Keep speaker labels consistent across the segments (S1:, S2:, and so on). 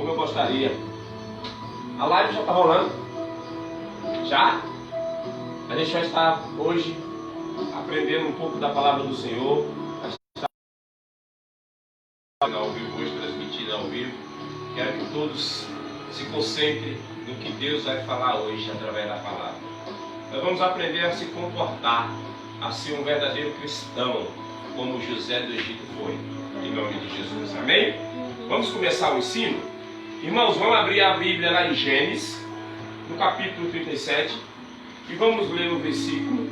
S1: como eu gostaria. A live já está rolando? Já? A gente vai estar hoje aprendendo um pouco da palavra do Senhor. Ao vivo hoje, transmitida ao vivo. Quero que todos se concentrem no que Deus vai falar hoje através da palavra. Nós vamos aprender a se comportar, a ser um verdadeiro cristão, como José do Egito foi, em nome de Jesus. Amém? Vamos começar o ensino? Irmãos, vamos abrir a Bíblia lá em Gênesis, no capítulo 37, e vamos ler o versículo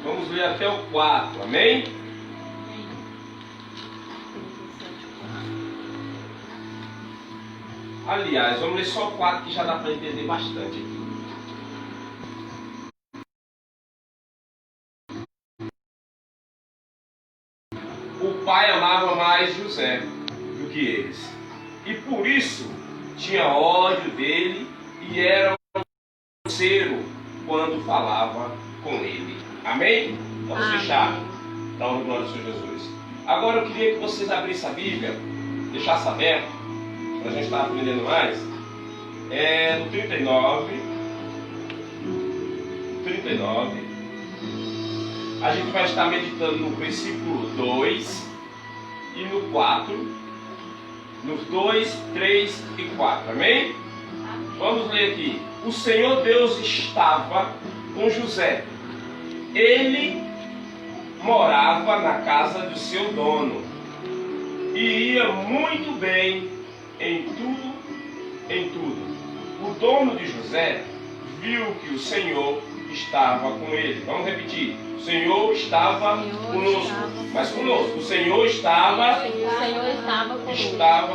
S1: Vamos ler até o 4, amém? Aliás, vamos ler só o 4 que já dá para entender bastante aqui. O pai amava mais José do que eles, e por isso tinha ódio dele e era grosseiro quando falava com ele. Amém? Vamos fechar. Dá uma glória ao Senhor Jesus. Agora eu queria que vocês abrissem a Bíblia, deixassem aberto, para a gente estar aprendendo mais. No 39. A gente vai estar meditando no versículo 2 e no 4. Nos 2, 3 e 4. Amém? Vamos ler aqui. O Senhor Deus estava com José. Ele morava na casa do seu dono e ia muito bem em tudo. O dono de José viu que o Senhor estava com ele. Vamos repetir. O Senhor estava conosco. Mas conosco. O Senhor estava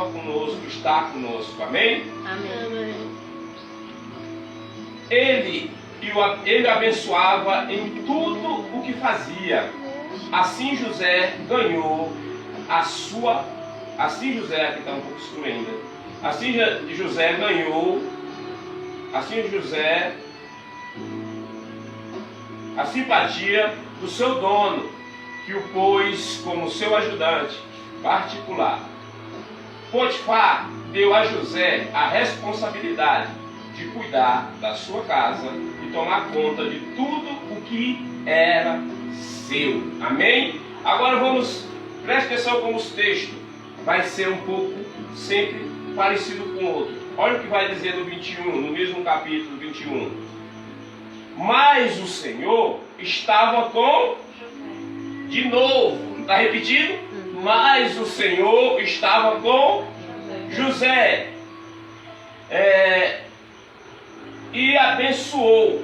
S1: conosco. Está conosco. Amém?
S2: Amém.
S1: Ele abençoava em tudo o que fazia. Assim José ganhou a sua... Assim José, aqui está um pouco escuro ainda. Assim José ganhou... Assim José... a simpatia do seu dono, que o pôs como seu ajudante particular. Potifar deu a José a responsabilidade de cuidar da sua casa e tomar conta de tudo o que era seu. Amém? Agora preste atenção como os textos vai ser um pouco sempre parecido com o outro. Olha o que vai dizer no 21, no mesmo capítulo 21. Mas o Senhor estava com... De novo, está repetindo? Mas o Senhor estava com José. E abençoou,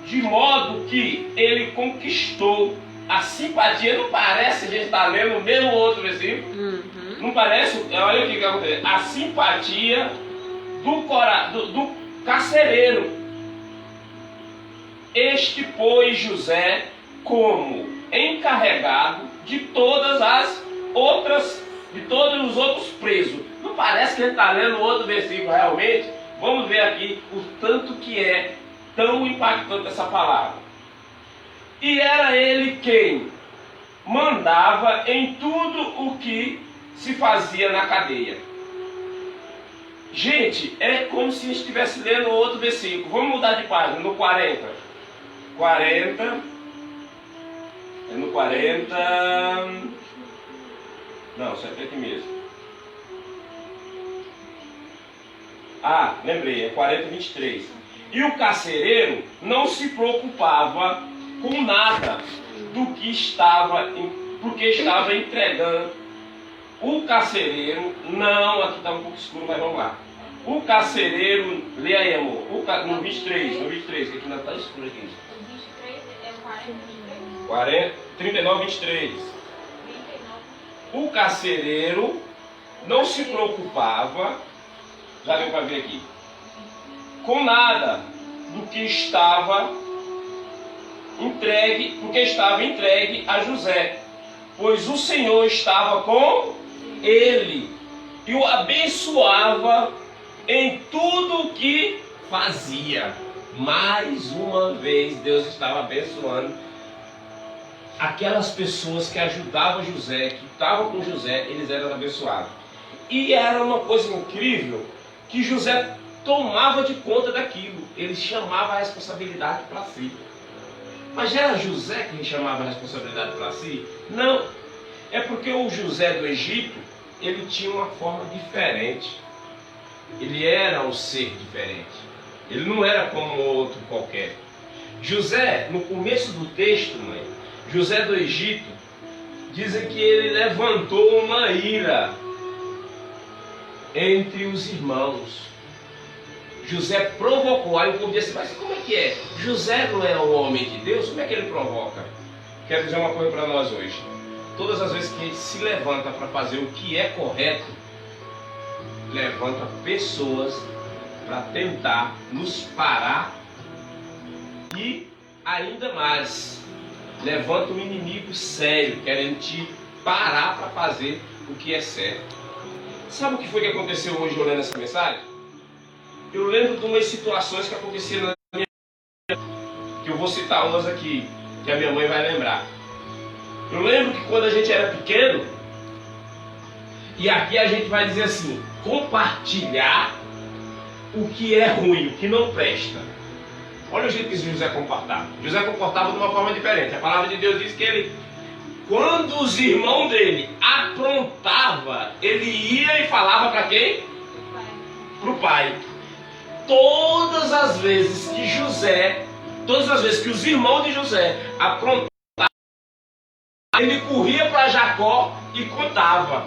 S1: de modo que ele conquistou a simpatia. Não parece, a gente está lendo o mesmo outro versículo? Não parece? Olha o que acontece. A simpatia do carcereiro. Este pôs José como encarregado de todos os outros presos. Não parece que ele está lendo outro versículo realmente? Vamos ver aqui o tanto que é tão impactante essa palavra. E era ele quem mandava em tudo o que se fazia na cadeia. Gente, é como se estivesse lendo outro versículo. Vamos mudar de página, no 40. É no 40. Não, isso é aqui mesmo. Lembrei, é 40, 23. E o carcereiro não se preocupava com nada do que porque estava entregando. O carcereiro, não, aqui está um pouco escuro, mas vamos lá. O carcereiro, lê aí, amor, no 23, que aqui ainda está escuro aqui. 39, 23. O carcereiro não se preocupava, já deu para ver aqui, com nada do que estava entregue, porque estava entregue a José, pois o Senhor estava com ele e o abençoava em tudo o que fazia. Mais uma vez Deus estava abençoando aquelas pessoas que ajudavam José, que estavam com José, eles eram abençoados. E era uma coisa incrível que José tomava de conta daquilo. Ele chamava a responsabilidade para si. Mas era José que chamava a responsabilidade para si? Não. É porque o José do Egito, ele tinha uma forma diferente. Ele era um ser diferente. Ele não era como outro qualquer. José, no começo do texto, mãe, José do Egito, dizem que ele levantou uma ira entre os irmãos. José provocou. Aí o povo disse, mas como é que é? José não é um homem de Deus? Como é que ele provoca? Quero dizer uma coisa para nós hoje. Todas as vezes que a gente se levanta para fazer o que é correto, levanta pessoas para tentar nos parar e ainda mais, levanta um inimigo sério querendo te parar para fazer o que é certo. Sabe o que foi que aconteceu hoje olhando essa mensagem? Eu lembro de umas situações que aconteceram na minha vida, que eu vou citar umas aqui, que a minha mãe vai lembrar. Eu lembro que quando a gente era pequeno, e aqui a gente vai dizer assim, compartilhar o que é ruim, o que não presta. Olha o jeito que José comportava. José comportava de uma forma diferente. A palavra de Deus diz que ele, quando os irmãos dele aprontavam, ele ia e falava para quem? Para o pai. Todas as vezes que os irmãos de José aprontavam, ele corria para Jacó e contava.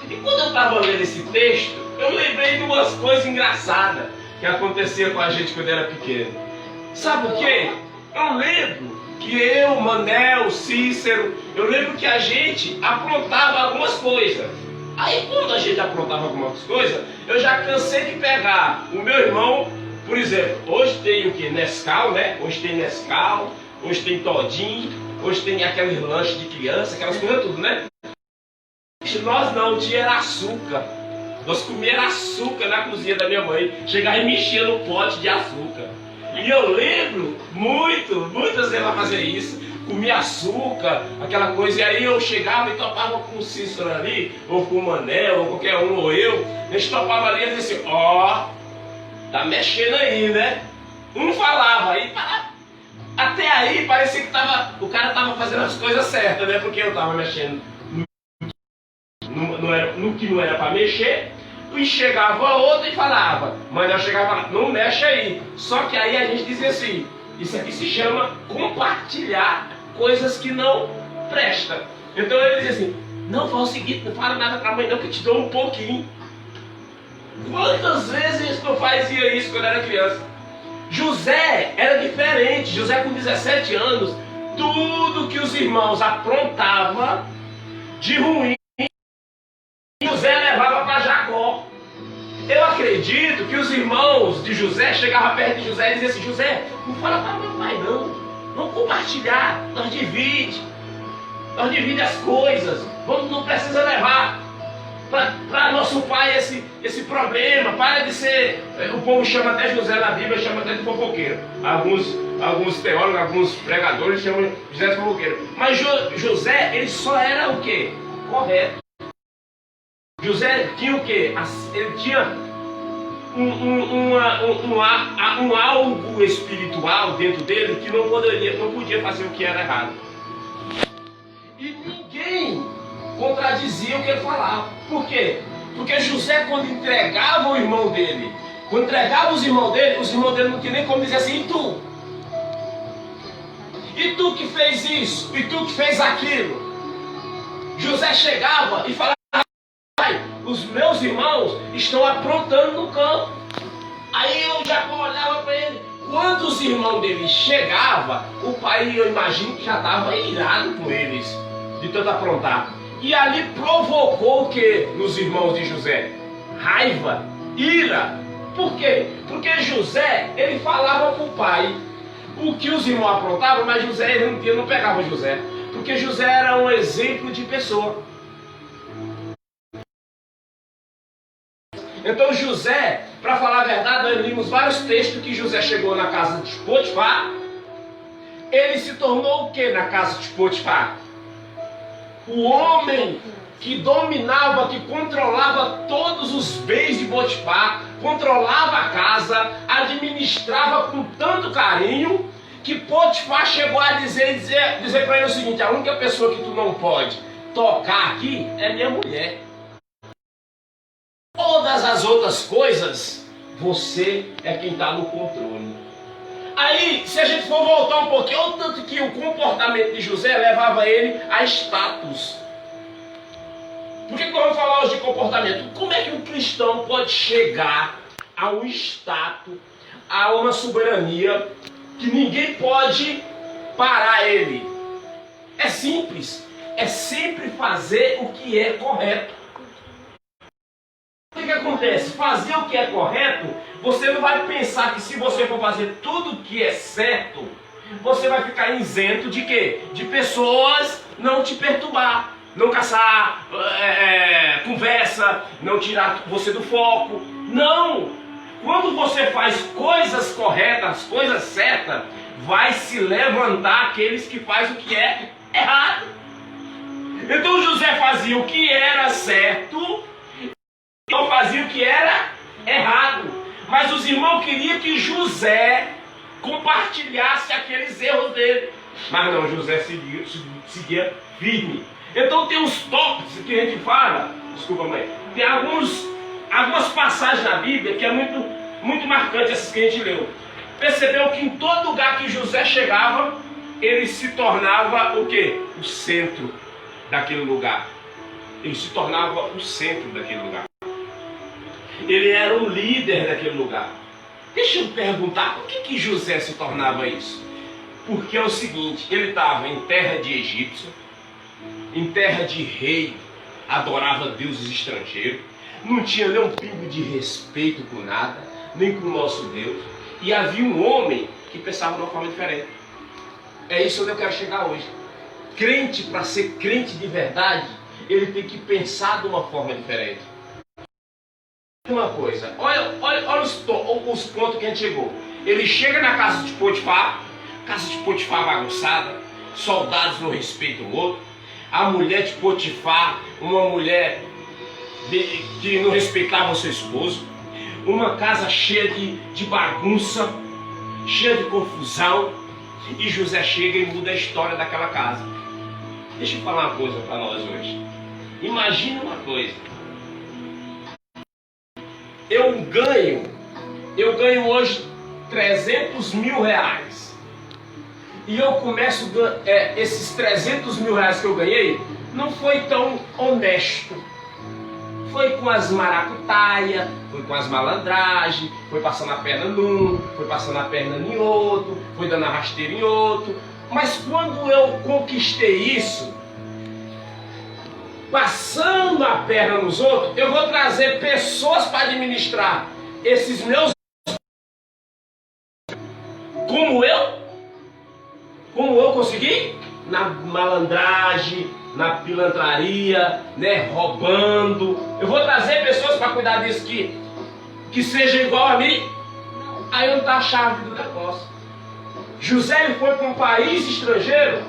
S1: E quando eu estava lendo esse texto, eu lembrei de umas coisas engraçadas que aconteciam com a gente quando era pequeno. Sabe o quê? Eu lembro que eu, Manel, Cícero, eu lembro que a gente aprontava algumas coisas. Aí quando a gente aprontava algumas coisas, eu já cansei de pegar o meu irmão, por exemplo, hoje tem o que? Nescau, né? Hoje tem Nescau, hoje tem Todinho, hoje tem aqueles lanches de criança, aquelas coisas tudo, né? Nós não, tinha açúcar. Nós comíamos açúcar na cozinha da minha mãe. Chegava e me enchia no pote de açúcar. E eu lembro muitas vezes ela fazia isso. Comia açúcar, aquela coisa. E aí eu chegava e topava com o Cícero ali, ou com o Manel, ou qualquer um, ou eu. A gente topava ali e dizia assim, ó, tá mexendo aí, né? Um falava, aí até aí parecia que o cara estava fazendo as coisas certas, né? Porque eu estava mexendo no que não era para mexer, e chegava outro e falava, mas eu chegava e falava, não mexe aí. Só que aí a gente dizia assim, isso aqui se chama compartilhar coisas que não prestam. Então ele dizia assim, não, fala o seguinte, não fala nada para a mãe não, que eu te dou um pouquinho. Quantas vezes a gente não fazia isso quando era criança? José era diferente. José com 17 anos, tudo que os irmãos aprontavam de ruim, José levava para Jacó. Eu acredito que os irmãos de José chegavam perto de José e diziam assim, José, não fala para meu pai não, vamos compartilhar, nós divide as coisas, não precisa levar para nosso pai esse problema, para de ser, o povo chama até José na Bíblia, chama até de fofoqueiro. Alguns teólogos, alguns pregadores chamam José de fofoqueiro. Mas José, ele só era o quê? Correto. José tinha o quê? Ele tinha um algo espiritual dentro dele que não podia fazer o que era errado. E ninguém contradizia o que ele falava. Por quê? Porque José, quando entregava o irmão dele, os irmãos dele não tinham nem como dizer assim, e tu? E tu que fez isso? E tu que fez aquilo? José chegava e falava, os meus irmãos estão aprontando no campo. Aí eu já olhava para ele. Quando os irmãos dele chegavam, o pai, eu imagino que já estava irado com eles, de tanto aprontar. E ali provocou o que nos irmãos de José? Raiva, ira. Por quê? Porque José, ele falava para o pai o que os irmãos aprontavam, mas José ele não pegava José. Porque José era um exemplo de pessoa. Então José, para falar a verdade, nós vimos vários textos que José chegou na casa de Potifar ele se tornou o que na casa de Potifar? O homem que dominava, que controlava todos os bens de Potifar, controlava a casa, administrava com tanto carinho, que Potifar chegou a dizer para ele o seguinte: a única pessoa que tu não pode tocar aqui é minha mulher. Todas as outras coisas, você é quem está no controle. Aí, se a gente for voltar um pouquinho, olha o tanto que o comportamento de José levava ele a status. Por que nós vamos falar hoje de comportamento? Como é que um cristão pode chegar a um status, a uma soberania, que ninguém pode parar ele? É simples. É sempre fazer o que é correto. O que acontece? Fazer o que é correto, você não vai pensar que se você for fazer tudo o que é certo, você vai ficar isento de quê? De pessoas não te perturbar, não caçar conversa, não tirar você do foco. Não! Quando você faz coisas corretas, coisas certas, vai se levantar aqueles que fazem o que é errado. Então José fazia o que era certo, não fazia o que era errado. Mas os irmãos queriam que José compartilhasse aqueles erros dele. Mas não, José seguia firme. Então tem uns tópicos que a gente fala, desculpa mãe, tem algumas passagens na Bíblia que é muito marcante, essas que a gente leu. Percebeu que em todo lugar que José chegava, ele se tornava o quê? O centro daquele lugar. Ele se tornava o centro daquele lugar. Ele era o líder daquele lugar. Deixa eu perguntar, por que José se tornava isso? Porque é o seguinte, ele estava em terra de egípcio, em terra de rei, adorava deuses estrangeiros, não tinha nem um pingo de respeito com nada, nem com o nosso Deus. E havia um homem que pensava de uma forma diferente. É isso onde eu quero chegar hoje. Crente, para ser crente de verdade, ele tem que pensar de uma forma diferente. Uma coisa, olha os pontos que a gente chegou. Ele chega na casa de Potifar bagunçada, soldados não respeitam o outro, a mulher de Potifar, uma mulher que não respeitava o seu esposo, uma casa cheia de bagunça, cheia de confusão, e José chega e muda a história daquela casa. Deixa eu falar uma coisa para nós hoje. Imagina uma coisa. Eu ganho hoje 300 mil reais. E eu começo, esses 300 mil reais que eu ganhei, não foi tão honesto. Foi com as maracutaias, foi com as malandragens, foi passando a perna num, foi passando a perna em outro, foi dando a rasteira em outro. Mas quando eu conquistei isso, passando a perna nos outros, eu vou trazer pessoas para administrar esses meus, como eu consegui? Na malandragem, na pilantraria, roubando. Eu vou trazer pessoas para cuidar disso que seja igual a mim. Aí não está a chave do negócio. José ele foi para um país estrangeiro,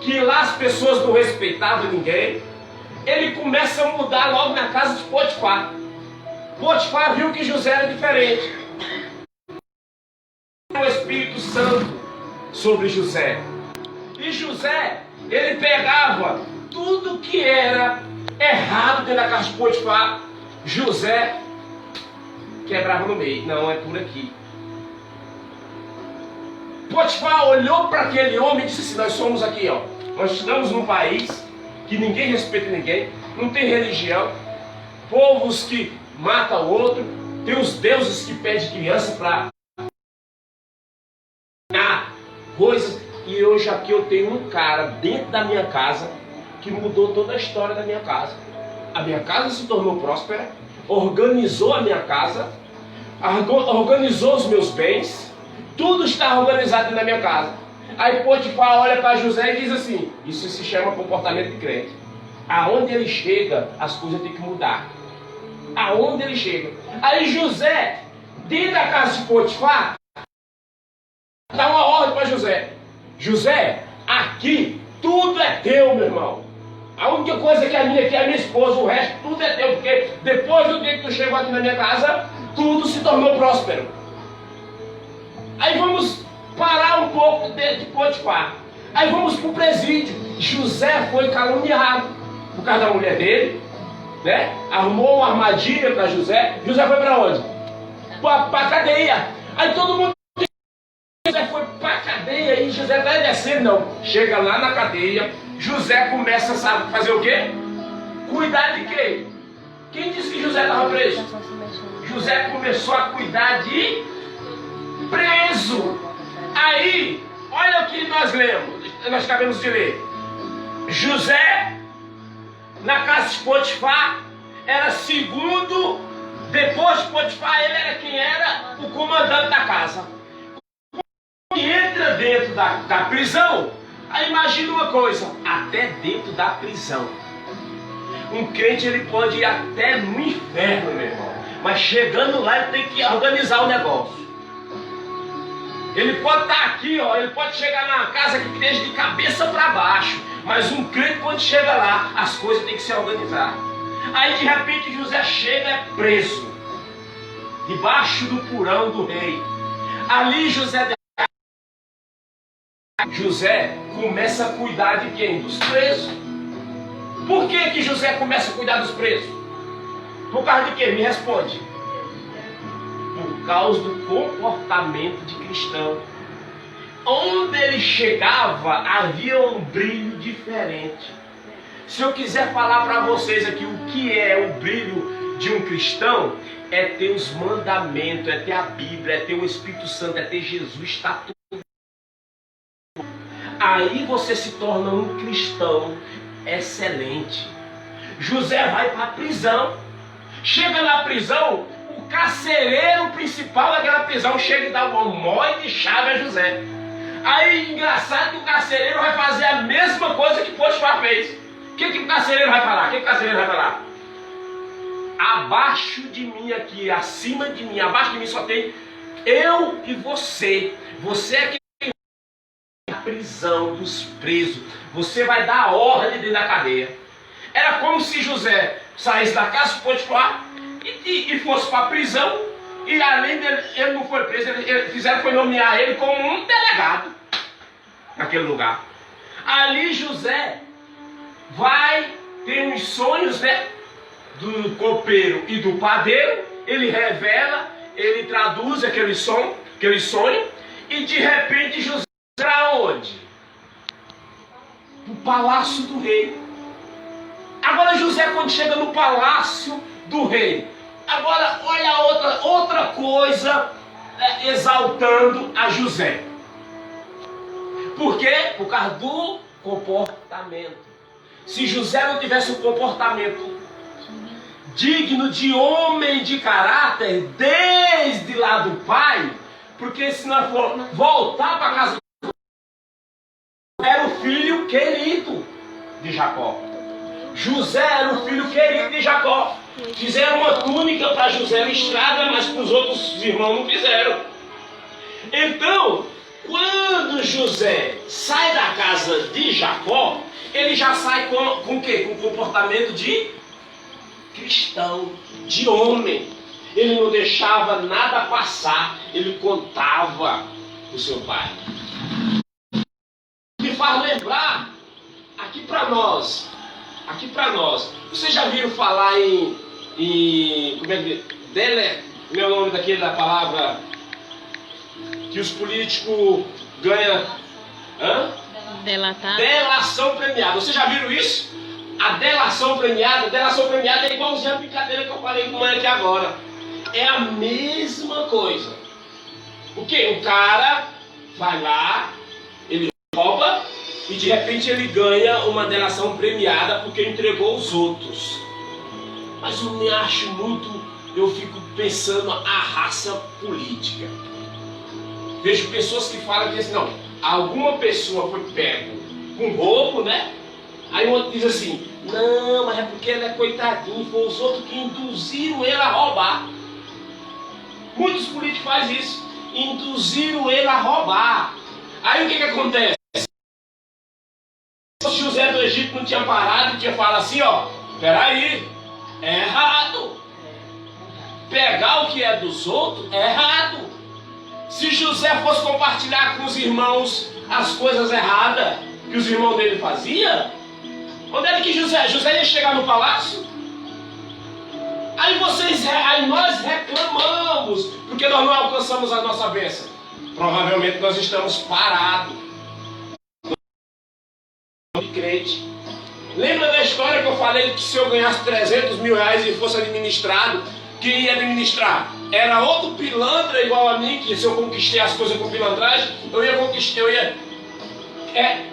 S1: que lá as pessoas não respeitavam ninguém. Ele começa a mudar logo na casa de Potifar. Potifar viu que José era diferente. O Espírito Santo sobre José. E José, ele pegava tudo que era errado dentro da casa de Potifar. José quebrava no meio. Não, é por aqui. Potifar olhou para aquele homem e disse assim: nós somos aqui, ó. Nós estamos num país que ninguém respeita ninguém, não tem religião, povos que matam o outro, tem os deuses que pedem criança para coisas. E hoje aqui eu tenho um cara dentro da minha casa que mudou toda a história da minha casa. A minha casa se tornou próspera, organizou a minha casa, organizou os meus bens, tudo está organizado na minha casa. Aí Potifar olha para José e diz assim: isso se chama comportamento de crente. Aonde ele chega, as coisas têm que mudar. Aonde ele chega. Aí José, dentro da casa de Potifar, dá uma ordem para José: José, aqui tudo é teu, meu irmão. A única coisa que é minha aqui é a minha esposa, o resto tudo é teu, porque depois do dia que tu chegou aqui na minha casa, tudo se tornou próspero. Aí vamos parar um pouco de Potifar. Aí vamos para o presídio. José foi caluniado por causa da mulher dele, né? Armou uma armadilha para José. José foi para onde? Para a cadeia. Aí todo mundo José foi para a cadeia e José vai descer, não. Chega lá na cadeia, José começa a fazer o quê? Cuidar de quê? Quem disse que José estava preso? José começou a cuidar de preso. Aí, olha o que nós lemos, nós acabamos de ler. José, na casa de Potifar, era segundo, depois de Potifar, ele era quem era o comandante da casa. E entra dentro da prisão, aí imagina uma coisa, até dentro da prisão. Um crente ele pode ir até no inferno, meu irmão, mas chegando lá ele tem que organizar o negócio. Ele pode estar aqui, ó, ele pode chegar na casa que esteja de cabeça para baixo, mas um crente quando chega lá, as coisas têm que se organizar. Aí de repente José chega preso, debaixo do porão do rei. Ali José começa a cuidar de quem? Dos presos. Por que José começa a cuidar dos presos? Por causa de quê? Me responde. Por causa do comportamento de cristão. Onde ele chegava, havia um brilho diferente. Se eu quiser falar para vocês aqui o que é o brilho de um cristão, é ter os mandamentos, é ter a Bíblia, é ter o Espírito Santo, é ter Jesus, está tudo. Aí você se torna um cristão excelente. José vai para a prisão. Chega na prisão, o carcereiro principal daquela prisão chega e dá uma mói de chave a José. Aí, engraçado que o carcereiro vai fazer a mesma coisa que Potifar fez. O que o carcereiro vai falar? Abaixo de mim aqui, acima de mim, abaixo de mim só tem eu e você. Você é quem a prisão dos presos. Você vai dar a ordem dentro da cadeia. Era como se José saísse da casa de Potifar e fosse para a prisão. E além dele, ele não foi preso, fizeram foi nomear ele como um delegado naquele lugar. Ali José vai ter uns sonhos, né, do copeiro e do padeiro. Ele revela, ele traduz aquele sonho, e de repente José para onde? No palácio do rei. Agora José, quando chega no palácio do rei, agora olha outra coisa exaltando a José. Por quê? Por causa do comportamento. Se José não tivesse um comportamento digno de homem de caráter desde lá do pai, porque se nós for voltar para casa, era o filho querido de Jacó. José era o filho querido de Jacó. Fizeram uma túnica para José listrada, mas para os outros irmãos não fizeram. Então, quando José sai da casa de Jacó, ele já sai com o quê? Com comportamento de cristão, de homem. Ele não deixava nada passar, ele contava o seu pai. Me faz lembrar, aqui para nós, vocês já viram falar em como é que meu nome daquele da palavra que os políticos ganham? Delação premiada. Vocês já viram isso? A delação premiada é igualzinho a brincadeira que eu falei com a mãe aqui agora. É a mesma coisa. O que? O cara vai lá, ele rouba e de repente ele ganha uma delação premiada porque entregou os outros. Mas eu me acho muito, eu fico pensando a raça política. Vejo pessoas que falam que assim, não, alguma pessoa foi pego com roubo, né? Aí o outro diz assim, não, mas é porque ele é coitadinho, foi os outros que induziram ele a roubar. Muitos políticos fazem isso, induziram ele a roubar. Aí o que acontece? Egito não tinha parado e tinha falado assim, ó, peraí, é errado. Pegar o que é dos outros é errado. Se José fosse compartilhar com os irmãos as coisas erradas que os irmãos dele faziam, onde é que José ia chegar no palácio? Aí nós reclamamos, porque nós não alcançamos a nossa bênção. Provavelmente nós estamos parados. De crente. Lembra da história que eu falei que se eu ganhasse 300 mil reais e fosse administrado, quem ia administrar? Era outro pilantra igual a mim, que se eu conquistei as coisas com pilantragem, eu ia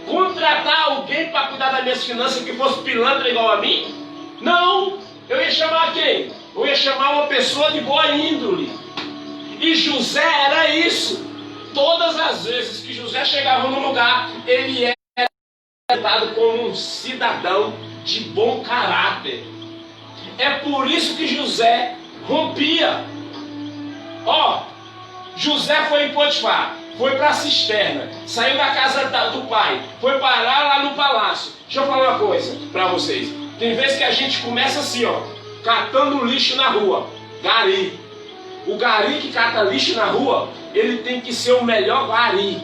S1: contratar alguém para cuidar das minhas finanças que fosse pilantra igual a mim? Não! Eu ia chamar quem? Eu ia chamar uma pessoa de boa índole. E José era isso. Todas as vezes que José chegava no lugar, ele era tratado como um cidadão de bom caráter. É por isso que José rompia. Ó, José foi em Potifar, foi para a cisterna, saiu da casa do pai, foi parar lá no palácio. Deixa eu falar uma coisa para vocês. Tem vezes que a gente começa assim, ó, catando lixo na rua, gari. O gari que cata lixo na rua, ele tem que ser o melhor gari.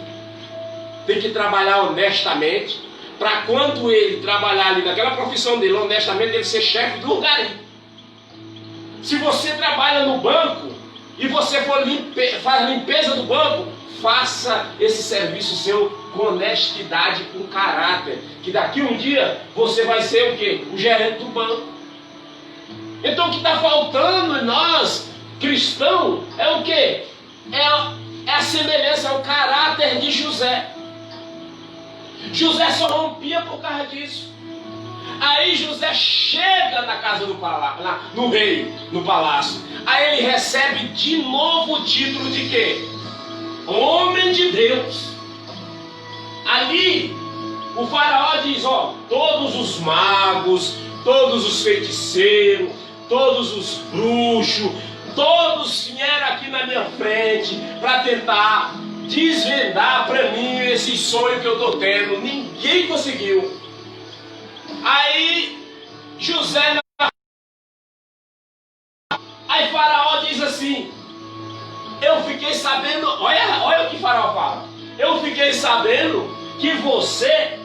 S1: Tem que trabalhar honestamente, para quando ele trabalhar ali naquela profissão dele, honestamente, ele ser chefe do gari. Se você trabalha no banco e você faz limpeza do banco, faça esse serviço seu com honestidade, com caráter, que daqui um dia você vai ser o quê? O gerente do banco. Então o que está faltando em nós, cristãos, é o quê? É a semelhança, é o caráter de José. José só rompia por causa disso. Aí José chega na casa do palácio, no rei, no palácio. Aí ele recebe de novo o título de quê? Homem de Deus. Ali o faraó diz, ó, todos os magos, todos os feiticeiros, todos os bruxos, todos vieram aqui na minha frente para tentar desvendar para mim esse sonho que eu estou tendo. Ninguém conseguiu. Aí José, aí faraó diz assim, eu fiquei sabendo, olha o que faraó fala, eu fiquei sabendo que você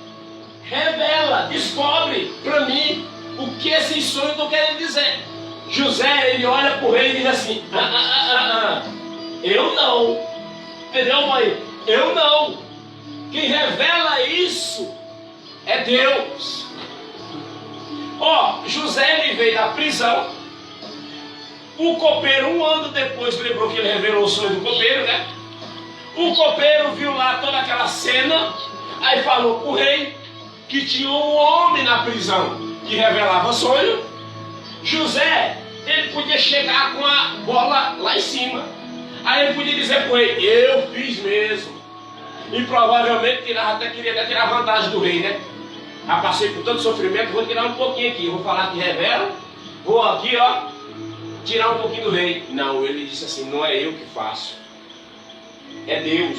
S1: revela, descobre para mim o que esse sonho estão querendo dizer. José, ele olha para o rei e diz assim, eu não, entendeu, mãe? Eu não. Quem revela isso é Deus. Ó, José, ele veio da prisão. O copeiro, um ano depois, lembrou que ele revelou o sonho do copeiro, né? O copeiro viu lá toda aquela cena, aí falou para o rei que tinha um homem na prisão que revelava sonho. José, ele podia chegar com a bola lá em cima. Aí ele podia dizer para o rei, eu fiz mesmo. E provavelmente queria até tirar vantagem do rei, né? Já passei por tanto sofrimento, vou tirar um pouquinho aqui. Vou falar que revela, vou aqui, ó, tirar um pouquinho do rei. Não, ele disse assim, não é eu que faço, é Deus.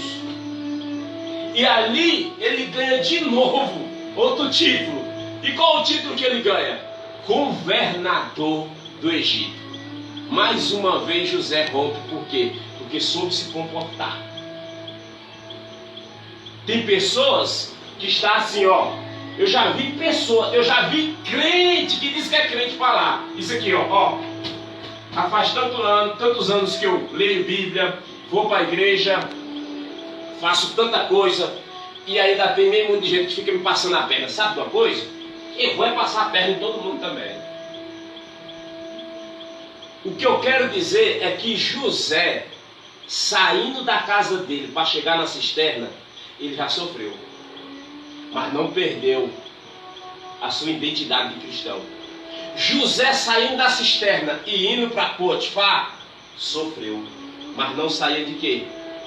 S1: E ali ele ganha de novo outro título. E qual o título que ele ganha? Governador do Egito. Mais uma vez José rompe, por quê? Porque soube se comportar. Tem pessoas que estão assim, ó. Eu já vi crente que diz que é crente falar. Isso aqui, ó. Faz tantos anos que eu leio Bíblia, vou para a igreja, faço tanta coisa, e ainda tem meio mundo de gente que fica me passando a perna. Sabe de uma coisa? Eu vou passar a perna em todo mundo também. O que eu quero dizer é que José, saindo da casa dele para chegar na cisterna, ele já sofreu, mas não perdeu a sua identidade de cristão. José saindo da cisterna e indo para Potifar, sofreu, mas não saía de quê?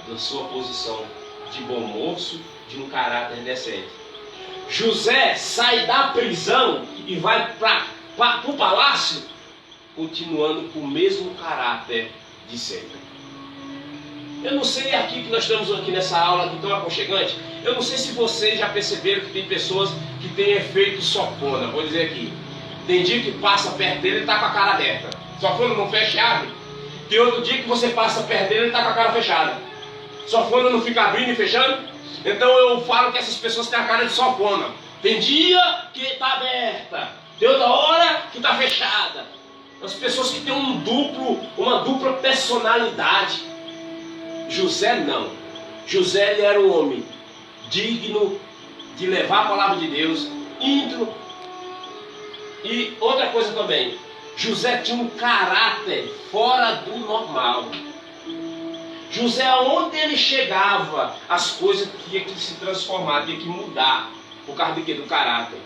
S1: Da sua posição de bom moço, de um caráter decente. José sai da prisão e vai para o palácio, continuando com o mesmo caráter de sempre. Eu não sei aqui que nós estamos aqui nessa aula aqui tão aconchegante, eu não sei se vocês já perceberam que tem pessoas que têm efeito sopona. Vou dizer aqui, tem dia que passa perto dele e está com a cara aberta. Sofona não fecha e abre. Tem outro dia que você passa perto dele e está com a cara fechada. Sofona não fica abrindo e fechando. Então eu falo que essas pessoas têm a cara de sofona. Tem dia que está aberta, tem outra hora que está fechada. As pessoas que têm uma dupla personalidade. José não. José ele era um homem digno de levar a palavra de Deus, íntegro. E outra coisa também, José tinha um caráter fora do normal. José, onde ele chegava, as coisas tinham que se transformar, tinham que mudar, por causa de quê? Do caráter.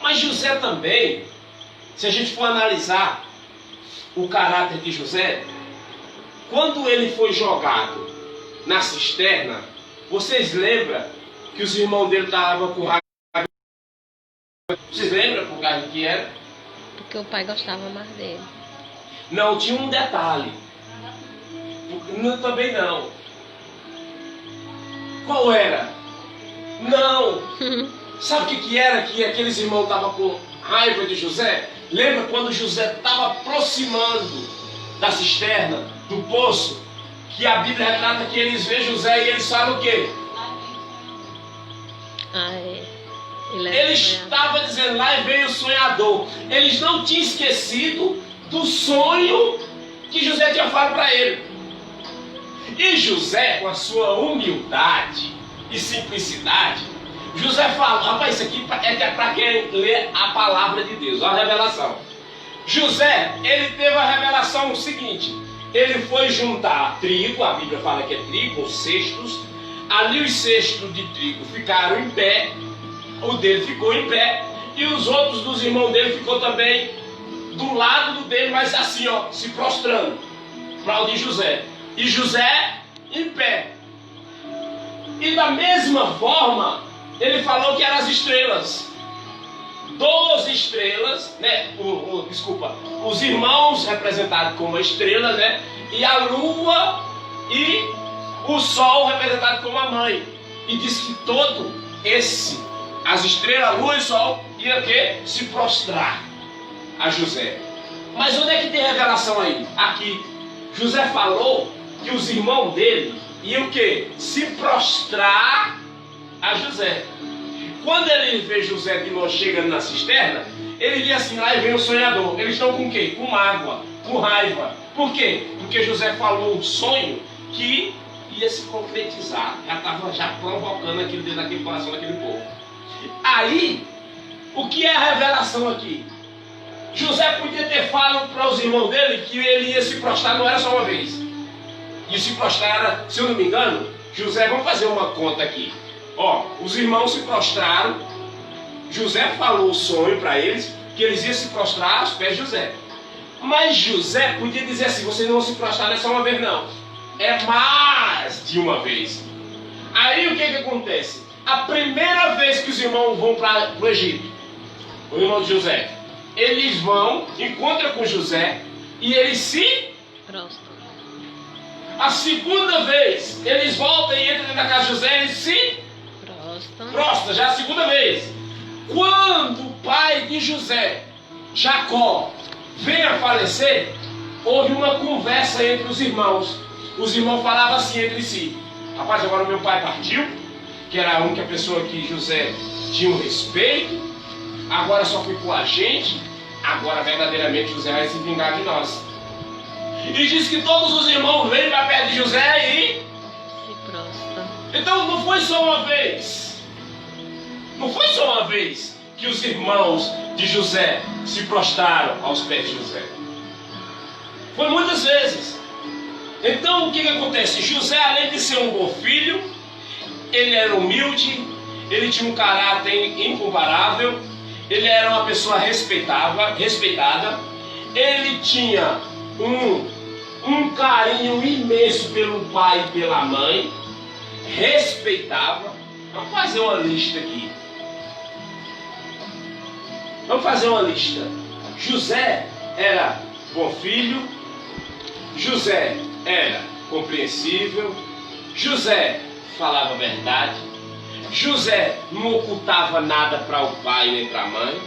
S1: Mas José também, se a gente for analisar o caráter de José, quando ele foi jogado na cisterna, vocês lembram que os irmãos dele estavam com raiva? Vocês lembram por causa que era?
S2: Porque o pai gostava mais dele.
S1: Não, tinha um detalhe. Não, também não. Qual era? Não. Sabe o que era que aqueles irmãos estavam com raiva de José? Lembra quando José estava aproximando da cisterna, do poço, que a Bíblia retrata que eles veem José e eles falam o quê? Ele estava dizendo, lá veio o sonhador. Eles não tinham esquecido do sonho que José tinha falado para ele. E José, com a sua humildade e simplicidade, José falou, rapaz, isso aqui é para quem lê a palavra de Deus, a revelação. José, ele teve a revelação seguinte, ele foi juntar trigo, a Bíblia fala que é trigo, ou cestos, ali os cestos de trigo ficaram em pé, o dele ficou em pé, e os outros dos irmãos dele ficou também do lado dele, mas assim, ó, se prostrando, para o de José. E José em pé. E da mesma forma, ele falou que eram as estrelas. 12 estrelas, né? Os irmãos representados como a estrela, né? E a lua e o sol representado como a mãe. E diz que todo as estrelas, a lua e o sol, ia que se prostrar a José. Mas onde é que tem revelação aí? Aqui. José falou que os irmãos dele iam o quê? Se prostrar a José. Quando ele vê José de longe chegando na cisterna, ele diz assim, lá vem o sonhador. Eles estão com o quê? Com mágoa, com raiva. Por quê? Porque José falou um sonho que ia se concretizar. Já estava provocando aquilo dentro daquele coração daquele povo. Aí, o que é a revelação aqui? José podia ter falado para os irmãos dele que ele ia se prostrar, não era só uma vez. E se prostrar, se eu não me engano, José, vamos fazer uma conta aqui. Ó, os irmãos se prostraram, José falou o sonho para eles, que eles iam se prostrar aos pés de José. Mas José podia dizer assim, vocês não vão se prostrar, não é só uma vez não. É mais de uma vez. Aí o que acontece? A primeira vez que os irmãos vão para o Egito, o irmão de José, eles vão, encontram com José e eles se prostram. A segunda vez, eles voltam e entram na casa de José e eles se prostram. Já é a segunda vez. Quando o pai de José, Jacó, vem a falecer, houve uma conversa entre os irmãos. Os irmãos falavam assim entre si, rapaz, agora o meu pai partiu, que era a única pessoa que José tinha um respeito, agora só ficou a gente, agora verdadeiramente José vai se vingar de nós. E diz que todos os irmãos vêm para perto de José e se prostram. Então não foi só uma vez. Não foi só uma vez que os irmãos de José se prostraram aos pés de José. Foi muitas vezes. Então o que acontece? José, além de ser um bom filho, ele era humilde, ele tinha um caráter incomparável, ele era uma pessoa respeitada, ele tinha um carinho imenso pelo pai e pela mãe, respeitava. Vamos fazer uma lista aqui. Vamos fazer uma lista. José era bom filho, José era compreensível, José falava a verdade, José não ocultava nada para o pai nem para a mãe,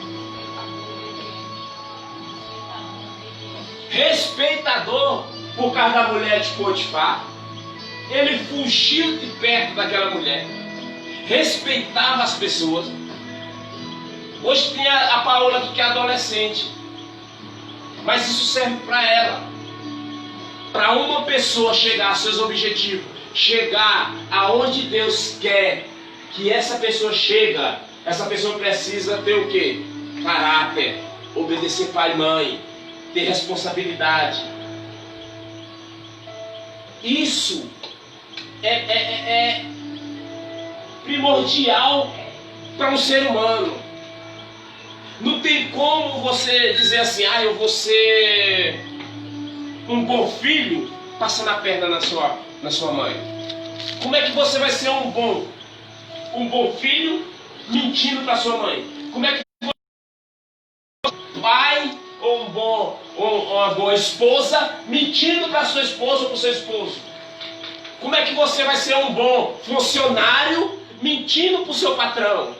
S1: respeitador por causa da mulher de Potifar, ele fugiu de perto daquela mulher, respeitava as pessoas. Hoje tem a Paola aqui que é adolescente, mas isso serve para ela. Para uma pessoa chegar aos seus objetivos, chegar aonde Deus quer que essa pessoa chega, essa pessoa precisa ter o quê? Caráter, obedecer pai e mãe, ter responsabilidade. Isso é primordial para um ser humano. Não tem como você dizer assim, eu vou ser um bom filho passando a perna na sua mãe. Como é que você vai ser um bom filho mentindo para sua mãe? Como é que você é um pai ou uma boa esposa mentindo para sua esposa ou para o seu esposo? Como é que você vai ser um bom funcionário mentindo para o seu patrão?